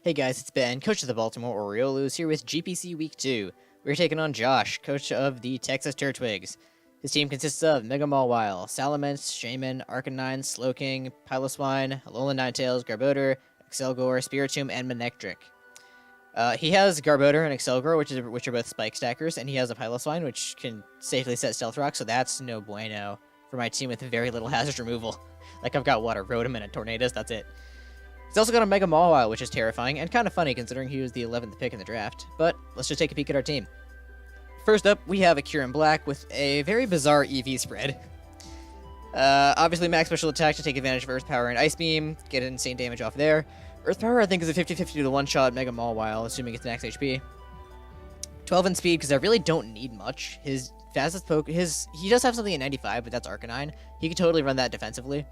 Hey guys, it's Ben, coach of the Baltimore Oriolus, here with GPC Week 2. We're taking on Josh, coach of the Texas Turtwigs. His team consists of Mega Mawile, Salamence, Shaman, Arcanine, Slowking, Piloswine, Alolan Ninetales, Garbodor, Excelgor, Spiritomb, and Manectric. He has Garbodor and Excelgor, which are both Spike Stackers, and he has a Piloswine, which can safely set Stealth Rock, so that's no bueno for my team with very little hazard removal. Like, I've got, what, a Rotom and a Tornadus, that's it. He's also got a Mega Mawile, which is terrifying, and kind of funny considering he was the 11th pick in the draft. But let's just take a peek at our team. First up, we have a Kyurem Black with a very bizarre EV spread. Obviously, max special attack to take advantage of Earth Power and Ice Beam, get insane damage off there. Earth Power, I think, is a 50-50 to the one-shot Mega Mawile, assuming it's max HP. 12 in speed, because I really don't need much. His fastest poke, he does have something at 95, but that's Arcanine. He could totally run that defensively,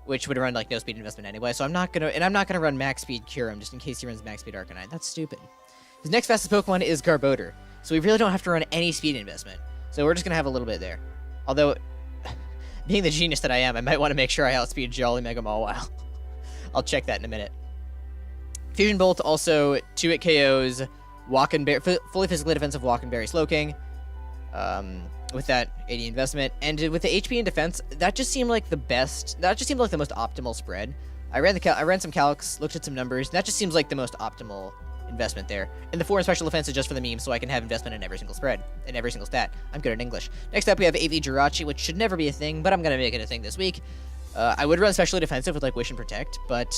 which would run like no speed investment anyway, so I'm not gonna run max speed Kyurem just in case he runs max speed Arcanine. That's stupid. His next fastest Pokemon is Garbodor, so we really don't have to run any speed investment. So we're just gonna have a little bit there. Although, being the genius that I am, I might want to make sure I outspeed Jolly Mega Mawile. I'll check that in a minute. Fusion Bolt also 2-hit KOs, fully physically defensive Walk and Berry Slowking. With that 80 investment, and with the HP and defense, that just seemed like the best. That just seemed like the most optimal spread. I ran some calcs, looked at some numbers. And that just seems like the most optimal investment there. And the 4 in special defense is just for the meme, so I can have investment in every single spread, in every single stat. I'm good at English. Next up, we have AV Jirachi, which should never be a thing, but I'm gonna make it a thing this week. I would run specially defensive with like Wish and Protect, but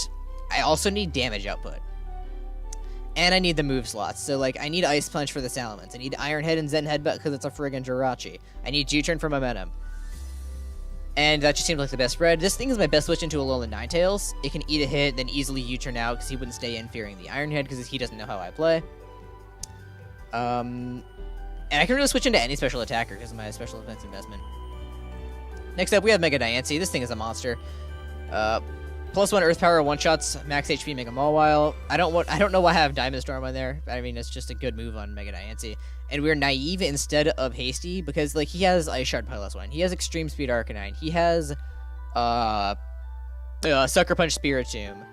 I also need damage output. And I need the move slots, so like I need Ice Punch for the Salamence, I need Iron Head and Zen Headbutt because it's a friggin' Jirachi. I need U-Turn for Momentum. And that just seems like the best spread. This thing is my best switch into Alolan Ninetales. It can eat a hit, then easily U-Turn out because he wouldn't stay in fearing the Iron Head because he doesn't know how I play. And I can really switch into any special attacker because of my special defense investment. Next up, we have Mega Diancie. This thing is a monster. +1 Earth Power, one-shots, max HP Mega Mawile. I don't know why I have Diamond Storm on there. I mean, it's just a good move on Mega Diancie. And we're Naive instead of Hasty because, like, he has Ice Shard Piloswine. He has Extreme Speed Arcanine. He has, Sucker Punch Spiritomb.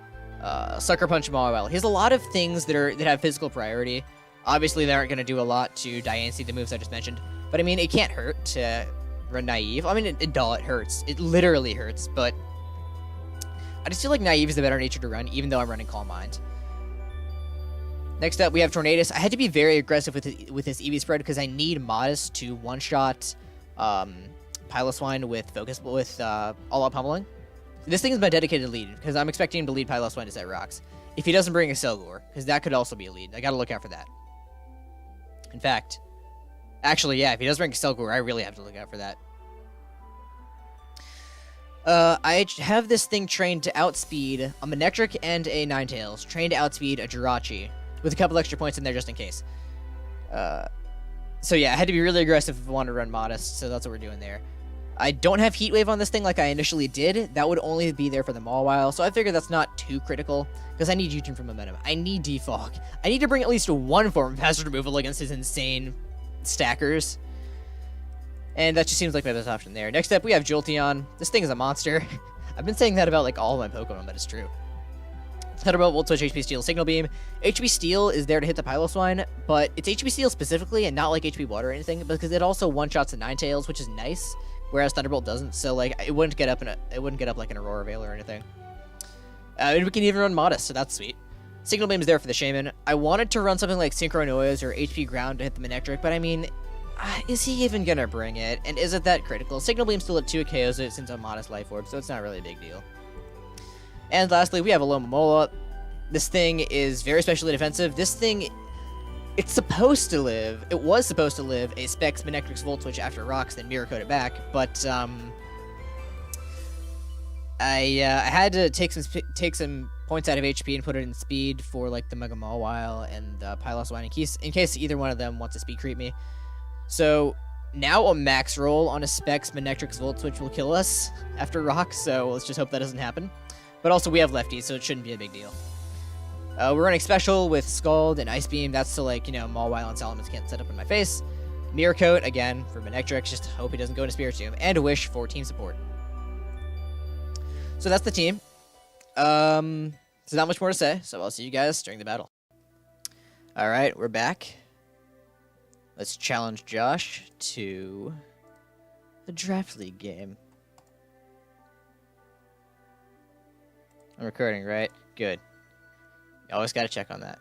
Sucker Punch Mawile. He has a lot of things that have physical priority. Obviously, they aren't going to do a lot to Diancie, the moves I just mentioned. But, I mean, it can't hurt to run Naive. I mean, it hurts. It literally hurts, but I just feel like Naive is the better nature to run, even though I'm running Calm Mind. Next up, we have Tornadus. I had to be very aggressive with this EV spread because I need Modest to one-shot Piloswine with All-Out Pummeling. This thing is my dedicated lead because I'm expecting him to lead Piloswine to set rocks. If he doesn't bring Excelgor, because that could also be a lead. I gotta look out for that. In fact, actually, yeah, if he does bring Excelgor, I really have to look out for that. I have this thing trained to outspeed a Manectric and a Ninetales, trained to outspeed a Jirachi, with a couple extra points in there just in case. So yeah, I had to be really aggressive if I wanted to run Modest, so that's what we're doing there. I don't have Heat Wave on this thing like I initially did. That would only be there for the Mawile, so I figured that's not too critical, because I need U-Turn for Momentum. I need Defog. I need to bring at least one form of hazard removal against his insane stackers. And that just seems like my best option there. Next up, we have Jolteon. This thing is a monster. I've been saying that about like all of my Pokemon, but it's true. Thunderbolt, Volt Switch, HP Steel, Signal Beam. HP Steel is there to hit the Piloswine, but it's HP Steel specifically and not like HP Water or anything, because it also one-shots the Ninetales, which is nice, whereas Thunderbolt doesn't. So like it wouldn't get up like an Aurora Veil or anything. And we can even run Modest, so that's sweet. Signal Beam is there for the Shaman. I wanted to run something like Synchro Noise or HP Ground to hit the Manectric, but I mean, is he even gonna bring it? And is it that critical? Signal Beam's still at 2 KOs since a Modest Life Orb, so it's not really a big deal. And lastly, we have a Alomomola. This thing is very specially defensive. This thing, it was supposed to live a Specs Manectrix Volt Switch after Rocks, then Mirror Coat it back, but I had to take some points out of HP and put it in speed for like the Mega Mawile and Piloswine in case either one of them wants to speed creep me. So now a max roll on a Specs Manectrix Volt Switch will kill us after Rock, so let's just hope that doesn't happen. But also we have lefties, so it shouldn't be a big deal. We're running Special with Scald and Ice Beam. That's so like, you know, Mawile and Salamence can't set up in my face. Mirror Coat, again, for Manectrix, just hope he doesn't go into Spiritomb. And a Wish for team support. So that's the team. There's not much more to say, so I'll see you guys during the battle. Alright, we're back. Let's challenge Josh to a Draft League game. I'm recording, right? Good. You always gotta check on that.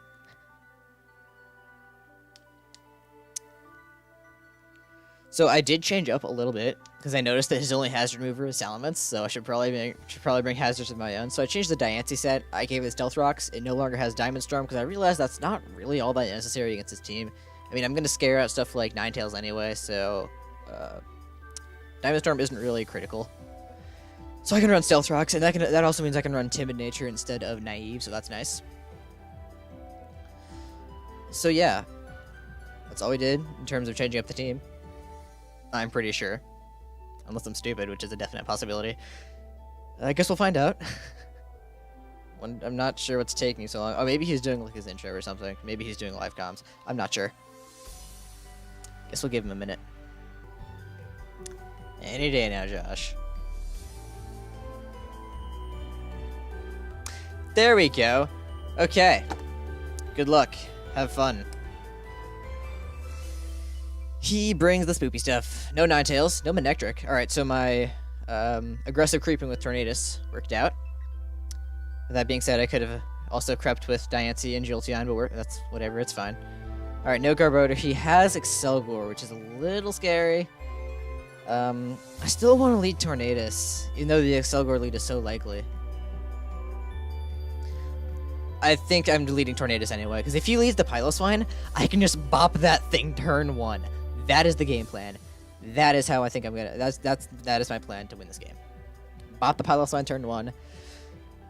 So I did change up a little bit because I noticed that his only hazard remover is Salamence, so I should probably bring hazards of my own. So I changed the Diancie set. I gave it Stealth Rocks. It no longer has Diamond Storm because I realized that's not really all that necessary against his team. I mean, I'm gonna scare out stuff like Ninetales anyway, so Diamond Storm isn't really critical. So I can run Stealth Rocks, and that also means I can run Timid Nature instead of Naive, so that's nice. So yeah, that's all we did in terms of changing up the team. I'm pretty sure. Unless I'm stupid, which is a definite possibility. I guess we'll find out. I'm not sure what's taking so long. Oh, maybe he's doing like his intro or something. Maybe he's doing live comms. I'm not sure. Guess we'll give him a minute. Any day now, Josh. There we go. Okay. Good luck. Have fun. He brings the spoopy stuff. No Ninetales, no Manectric. Alright, so my aggressive creeping with Tornadus worked out. With that being said, I could have also crept with Diancie and Jolteon, but that's whatever, it's fine. Alright, no Garbodor. He has Excelgor, which is a little scary. I still want to lead Tornadus, even though the Excelgor lead is so likely. I think I'm deleting Tornadus anyway, because if he leads the Piloswine, I can just bop that thing turn 1. That is the game plan. That is how I think I'm gonna. That is my plan to win this game. Bop the Piloswine turn 1,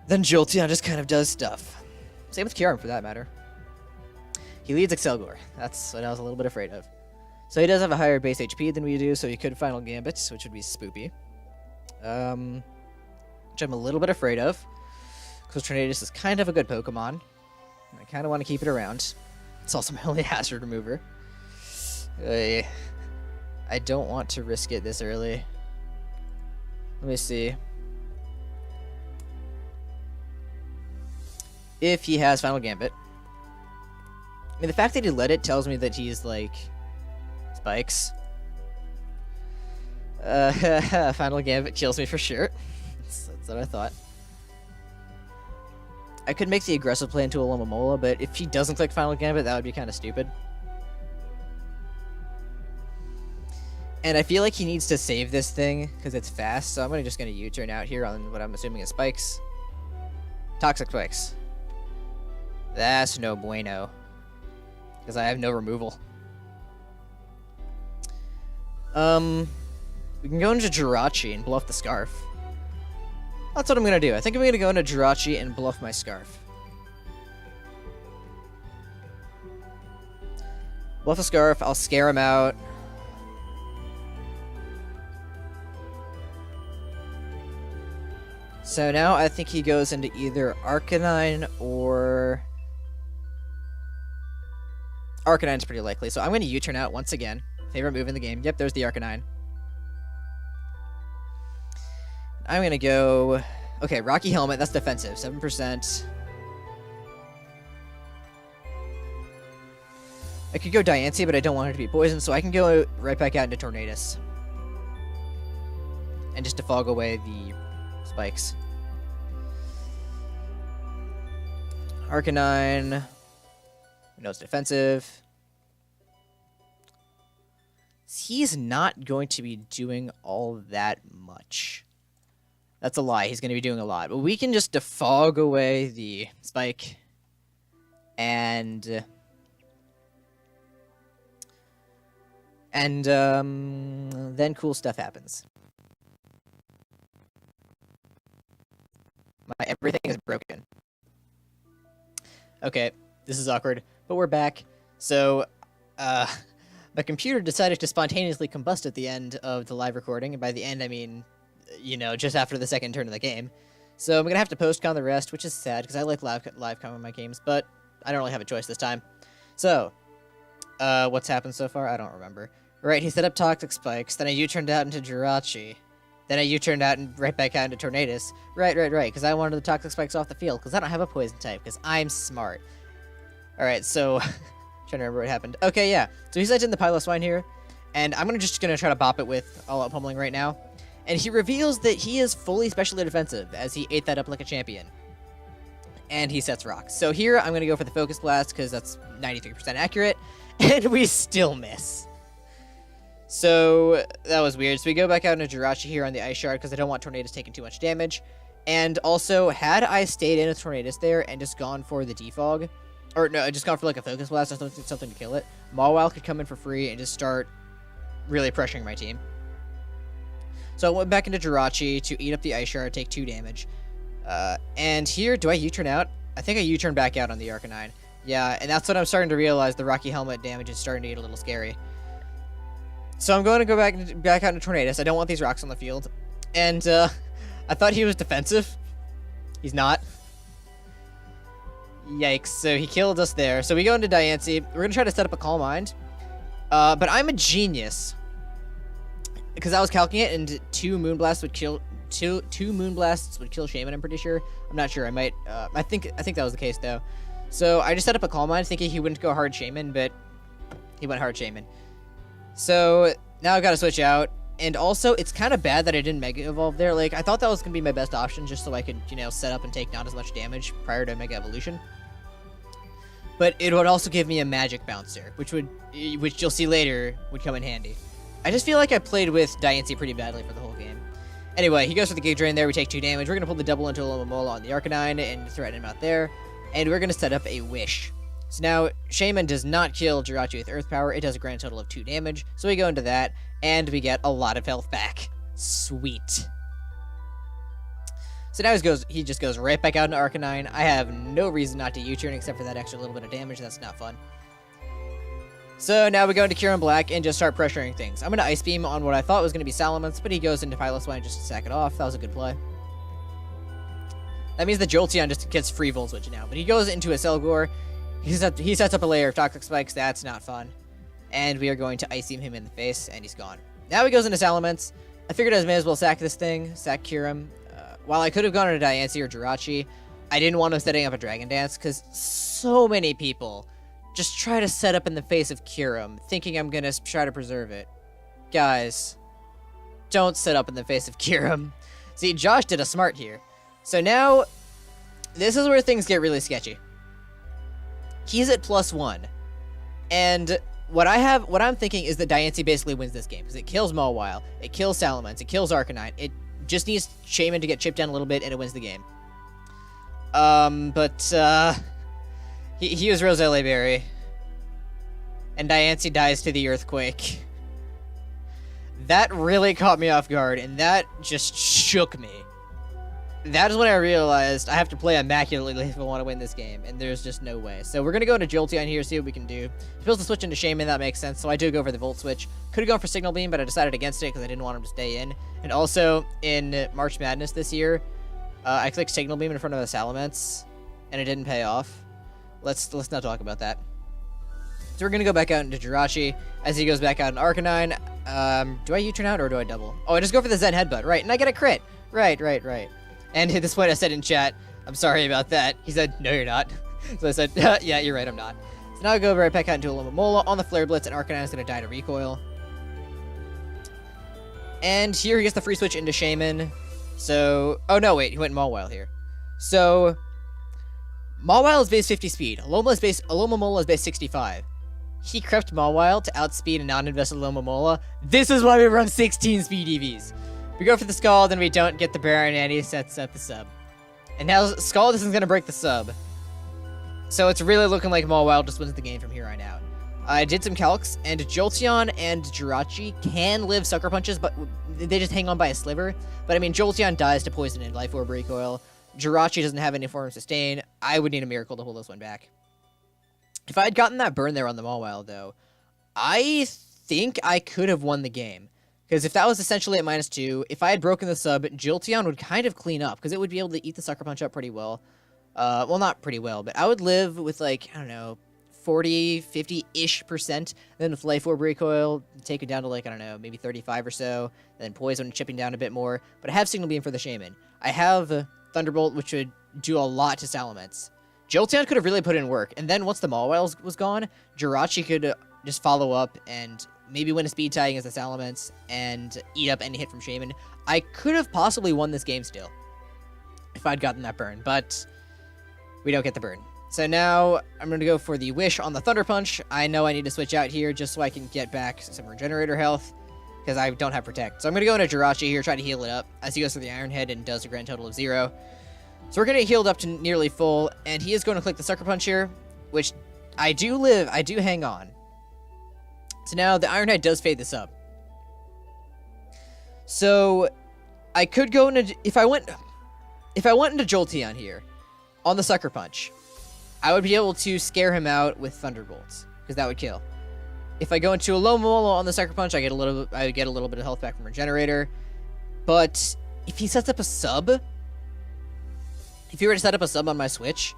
then Jolteon just kind of does stuff. Same with Kyurem for that matter. He leads Excelgor. That's what I was a little bit afraid of. So he does have a higher base HP than we do, so he could Final Gambit, which would be spoopy. Which I'm a little bit afraid of, because Tornadus is kind of a good Pokemon. I kind of want to keep it around. It's also my only hazard remover. I don't want to risk it this early. Let me see. If he has Final Gambit. I mean, the fact that he let it tells me that he's, like, Spikes. Final Gambit kills me for sure. That's what I thought. I could make the aggressive play into a Alomomola, but if he doesn't click Final Gambit, that would be kind of stupid. And I feel like he needs to save this thing, because it's fast, so I'm just going to U-turn out here on what I'm assuming is Spikes. Toxic Spikes. That's no bueno. Because I have no removal. We can go into Jirachi and bluff the Scarf. That's what I'm going to do. I think I'm going to go into Jirachi and bluff my Scarf. Bluff the Scarf, I'll scare him out. So now I think he goes into either Arcanine or... Arcanine's pretty likely, so I'm going to U-turn out once again. Favorite move in the game. Yep, there's the Arcanine. I'm going to go... Okay, Rocky Helmet, that's defensive. 7%. I could go Diancie, but I don't want her to be poisoned, so I can go right back out into Tornadus. And just defog away the Spikes. Arcanine. We know it's defensive. He's not going to be doing all that much. That's a lie. He's going to be doing a lot. But we can just defog away the Spike. And then cool stuff happens. Everything is broken. Okay, this is awkward, but we're back. So, my computer decided to spontaneously combust at the end of the live recording, and by the end I mean, you know, just after the second turn of the game. So I'm gonna have to post-con the rest, which is sad, because I like live com in my games, but I don't really have a choice this time. So, what's happened so far? I don't remember. Right, he set up Toxic Spikes, then I U-turned out into Jirachi. Then I U-turned out and right back out into Tornadus. Right, because I wanted the Toxic Spikes off the field, because I don't have a Poison type, because I'm smart. Alright, so... trying to remember what happened. Okay, yeah. So he sent in the Piloswine here, and I'm just gonna try to bop it with all-out pummeling right now. And he reveals that he is fully specially defensive, as he ate that up like a champion. And he sets rocks. So here, I'm gonna go for the Focus Blast, because that's 93% accurate, and we still miss. So, that was weird. So we go back out into Jirachi here on the Ice Shard, because I don't want Tornadus taking too much damage. And also, had I stayed in with Tornadus there, and just gone for the Defog, or no, just gone for like a Focus Blast or something to kill it, Mawile could come in for free and just start really pressuring my team. So I went back into Jirachi to eat up the Ice Shard, take 2 damage. And here, do I U-turn out? I think I U-turn back out on the Arcanine. Yeah, and that's what I'm starting to realize, the Rocky Helmet damage is starting to get a little scary. So I'm going to go back out into Tornadus. I don't want these rocks on the field. And, I thought he was defensive. He's not. Yikes, so he killed us there. So we go into Diancie. We're going to try to set up a Calm Mind. But I'm a genius. Because I was calculating it, and 2 Moonblasts would kill... Two Moonblasts would kill Shaman, I'm pretty sure. I'm not sure, I might... I think that was the case, though. So I just set up a Calm Mind, thinking he wouldn't go hard Shaman, but he went hard Shaman. So now I've got to switch out. And also, it's kind of bad that I didn't Mega Evolve there. Like, I thought that was going to be my best option, just so I could, you know, set up and take not as much damage prior to Mega Evolution. But it would also give me a Magic Bouncer, which you'll see later would come in handy. I just feel like I played with Diancie pretty badly for the whole game. Anyway, he goes for the Gig Drain there. We take 2 damage. We're going to pull the double into Alomomola on the Arcanine and threaten him out there. And we're going to set up a Wish. So now, Shaman does not kill Jirachi with Earth Power. It does a grand total of 2 damage. So we go into that, and we get a lot of health back. Sweet. So now he just goes right back out into Arcanine. I have no reason not to U-turn except for that extra little bit of damage. That's not fun. So now we go into Kyurem Black and just start pressuring things. I'm going to Ice Beam on what I thought was going to be Salamence, but he goes into Piloswine just to sack it off. That was a good play. That means the Jolteon just gets free Volt Switch now, but he goes into a Selgor. He sets up a layer of Toxic Spikes. That's not fun. And we are going to Ice Beam him in the face, and he's gone. Now he goes into Salamence. I figured I may as well sack this thing, sack Kyurem. While I could have gone into Diancie or Jirachi, I didn't want him setting up a Dragon Dance, because so many people just try to set up in the face of Kyurem, thinking I'm going to try to preserve it. Guys, don't set up in the face of Kyurem. See, Josh did a smart here. So now, this is where things get really sketchy. He's at +1. And what I'm thinking is that Diancie basically wins this game, because it kills Mawile, it kills Salamence, it kills Arcanine, it just needs Shaman to get chipped down a little bit, and it wins the game. He was Roseli Berry. And Diancie dies to the Earthquake. That really caught me off guard, and that just shook me. That is when I realized I have to play immaculately if I want to win this game, and there's just no way. So we're going to go into Jolteon here, see what we can do. He feels to switch into Shaman, that makes sense, so I do go for the Volt Switch. Could have gone for Signal Beam, but I decided against it because I didn't want him to stay in. And also, in March Madness this year, I clicked Signal Beam in front of the Salamence, and it didn't pay off. Let's not talk about that. So we're going to go back out into Jirachi as he goes back out in Arcanine. Do I U-turn out or do I double? Oh, I just go for the Zen Headbutt, right, and I get a crit. Right. And at this point I said in chat, I'm sorry about that. He said, no, you're not. So I said, yeah, you're right, I'm not. So now I go right back out into Alomomola on the Flare Blitz, and Arcanine is going to die to Recoil. And here he gets the free switch into Shaman. So, oh no, wait, he went Mawile here. So, Mawile is base 50 speed. Alomomola is base 65. He crept Mawile to outspeed a non-invested Alomomola. This is why we run 16 speed EVs. We go for the Scald, then we don't get the Baron, and he sets up the sub. And now Scald isn't going to break the sub. So it's really looking like Mawile just wins the game from here on out. I did some calcs, and Jolteon and Jirachi can live Sucker Punches, but they just hang on by a sliver. But I mean, Jolteon dies to Poison and Life Orb Recoil. Jirachi doesn't have any form of sustain. I would need a miracle to hold this one back. If I had gotten that burn there on the Mawile, though, I think I could have won the game. Because if that was essentially at -2, if I had broken the sub, Jolteon would kind of clean up, because it would be able to eat the Sucker Punch up pretty well. Well, not pretty well, but I would live with, like, I don't know, 40, 50-ish%. Then with Life Orb Recoil, take it down to like, I don't know, maybe 35 or so. Then Poison chipping down a bit more. But I have Signal Beam for the Shaman. I have Thunderbolt, which would do a lot to Salamence. Jolteon could have really put in work. And then once the Mawile was gone, Jirachi could just follow up and maybe win a speed tie against the Salamence and eat up any hit from Shaman. I could have possibly won this game still if I'd gotten that burn, but we don't get the burn. So now I'm going to go for the Wish on the Thunder Punch. I know I need to switch out here just so I can get back some Regenerator health because I don't have Protect. So I'm going to go into Jirachi here, try to heal it up as he goes through the Iron Head and does a grand total of 0. So we're going to get healed up to nearly full, and he is going to click the Sucker Punch here, which I do hang on. So now the Iron Head does fade this up. So I could go into, if I went into Jolteon here on the Sucker Punch, I would be able to scare him out with Thunderbolts because that would kill. If I go into a Alomomola on the Sucker Punch, I get a little bit of health back from Regenerator. But if he sets up a sub, if he were to set up a sub on my Switch,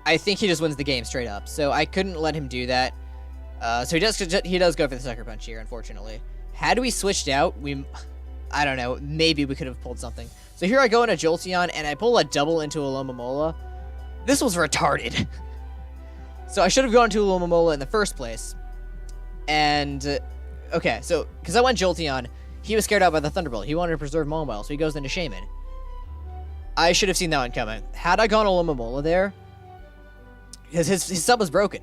I think he just wins the game straight up. So I couldn't let him do that. So he does go for the Sucker Punch here, unfortunately. Had we switched out, I don't know, maybe we could have pulled something. So here I go into Jolteon, and I pull a double into a Alomomola. This was retarded. So I should have gone to Alomomola in the first place. And, okay, so, because I went Jolteon, he was scared out by the Thunderbolt. He wanted to preserve Mawile, so he goes into Shaman. I should have seen that one coming. Had I gone Alomomola there, because his sub was broken,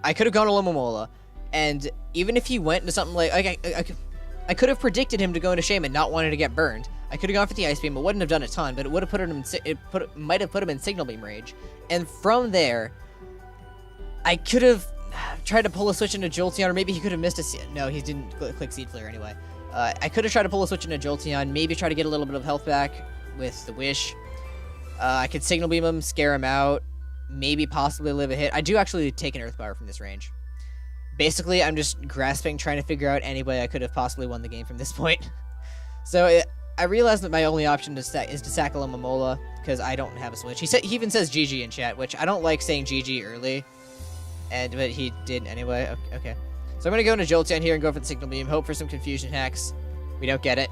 I could have gone Alomomola, and even if he went into something like I could have predicted him to go into Shaman, not wanting to get burned. I could have gone for the Ice Beam. It wouldn't have done a ton, but it would have put him in. Might have put him in Signal Beam range, and from there, I could have tried to pull a switch into Jolteon, or maybe he could have missed a. No, he didn't click Seed Flare anyway. I could have tried to pull a switch into Jolteon, maybe try to get a little bit of health back with the Wish. I could Signal Beam him, scare him out, maybe possibly live a hit. I do actually take an Earth Power from this range. Basically, I'm just grasping, trying to figure out any way I could have possibly won the game from this point. So I realized that my only option is to sack Alomomola, because I don't have a switch. He even says GG in chat, which I don't like saying GG early, but he did anyway. Okay. So I'm going to go into Jolteon here and go for the Signal Beam, hope for some Confusion Hacks. We don't get it.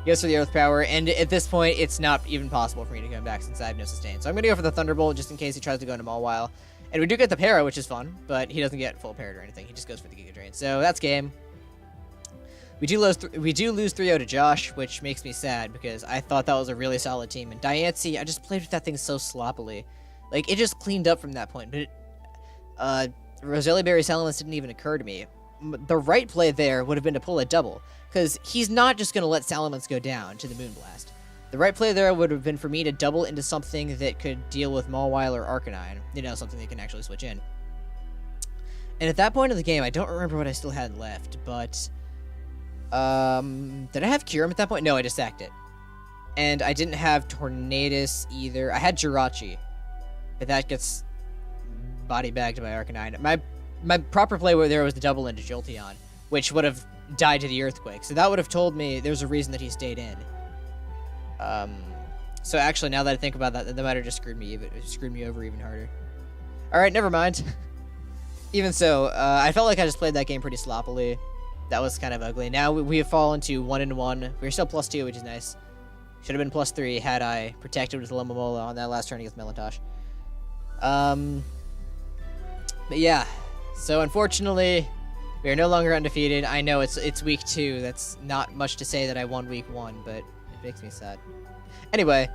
He goes for the Earth Power, and at this point, it's not even possible for me to come back since I have no sustain. So I'm going to go for the Thunderbolt, just in case he tries to go into Mawile. And we do get the Para, which is fun, but he doesn't get full parried or anything. He just goes for the Giga Drain. So that's game. We do lose 3-0 to Josh, which makes me sad because I thought that was a really solid team. And Diancie, I just played with that thing so sloppily. Like, it just cleaned up from that point. But Roseli Berries Salamence didn't even occur to me. The right play there would have been to pull a double, because he's not just going to let Salamence go down to the Moonblast. The right play there would have been for me to double into something that could deal with Mawile or Arcanine. You know, something that can actually switch in. And at that point of the game, I don't remember what I still had left, but... did I have Kyurem at that point? No, I just sacked it. And I didn't have Tornadus either. I had Jirachi, but that gets body bagged by Arcanine. My proper play there was the double into Jolteon, which would have died to the Earthquake. So that would have told me there's a reason that he stayed in. So actually, now that I think about that, that might have just screwed me over even harder. Alright, never mind. Even so, I felt like I just played that game pretty sloppily. That was kind of ugly. Now we have fallen to 1-1. We're still +2, which is nice. Should have been +3 had I protected with Alomomola on that last turn against Melantosh. But yeah. So unfortunately, we are no longer undefeated. I know it's week 2. That's not much to say that I won week 1, but it makes me sad. Anyway,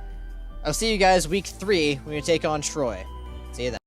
I'll see you guys week 3 when we take on Troy. See you then.